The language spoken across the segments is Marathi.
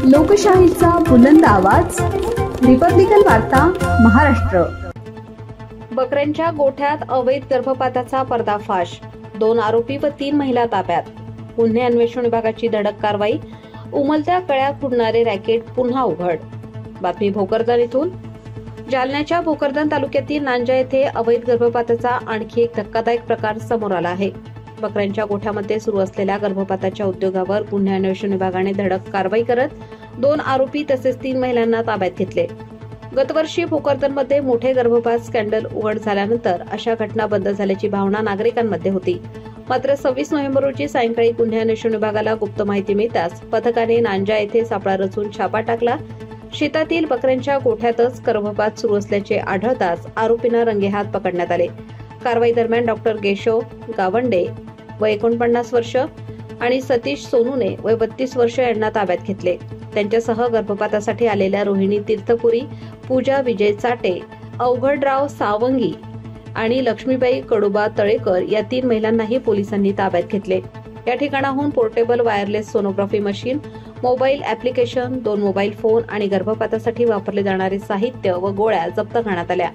लोकशाहीचा बुलंद आवाज, रिपब्लिकन वार्ता महाराष्ट्र। बकऱ्यांच्या गोठ्यात अवैध गर्भपाताचा पर्दाफाश, 2 आरोपी व 3 महिला ताब्यात। गुन्हे अन्वेषण विभागाची धडक कारवाई, उमलत्या कळ्या फुडणारे रॅकेट पुन्हा उघड। बातमी भोकरदन इथून। जालन्याच्या भोकरदन तालुक्यातील नांजा येथे अवैध गर्भपाताचा आणखी एक धक्कादायक प्रकार समोर आला आहे। बकऱ्यांच्या गोठ्यामध्ये सुरू असलेल्या गर्भपाताच्या उद्योगावर गुन्हे अन्वेषण विभागाने धडक कारवाई करत 2 आरोपी तसेच 3 महिलांना ताब्यात घेतले। गतवर्षी भोकरदनमध्ये मोठे गर्भपात स्कॅन्डल उघड झाल्यानंतर अशा घटना बंद झाल्याची भावना नागरिकांमध्ये होती। मात्र 26 नोव्हेंबर रोजी सायंकाळी गुन्हे अन्वेषण विभागाला गुप्त माहिती मिळताच पथकाने नांजा येथे सापळा रचून छापा टाकला। शेतातील बकऱ्यांच्या गोठ्यातच गर्भपात सुरू असल्याचे आढळताच आरोपींना रंगेहात पकडण्यात आले। कारवाई दरम्यान डॉक्टर गेशव गावंडे वय 49 वर्ष आणि सतीश सोनुने वय 32 वर्ष यांना ताब्यात घेतले। त्यांच्यासह गर्भपातासाठी आलेल्या रोहिणी तीर्थपुरी, पूजा विजय चाटे, अवघडराव सावंगी आणि लक्ष्मीबाई कडुबा तळेकर या 3 महिलांनाही पोलिसांनी ताब्यात घेतले। या ठिकाणाहून portable wireless sonography machine, mobile application, 2 mobile phone आणि गर्भपातासाठी वापरले जाणारे साहित्य व गोळ्या जप्त करण्यात आल्या।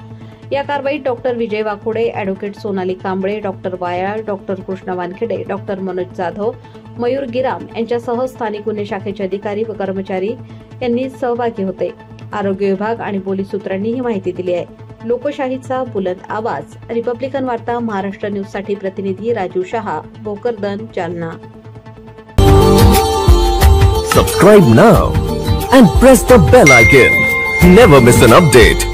या कारवाईत doctor Vijay Wakode, advocate Sonali Kamble, doctor Wayal, doctor Krishna Wankhede, doctor Manoj Jadhav, Mayur Giram यांच्यासह स्थानिक गुन्हे शाखेचे अधिकारी व कर्मचारी यांनी सहभागी होते। आरोग्य विभाग आणि पोलीस सूत्रांनी ही माहिती दिली आहे। लोकशाहीचा बुलंद आवाज, रिपब्लिकन वार्ता महाराष्ट्र न्यूजसाठी प्रतिनिधी Raju Shah, Bhokardan, Jalna. Subscribe now and press the bell icon. Never miss an update.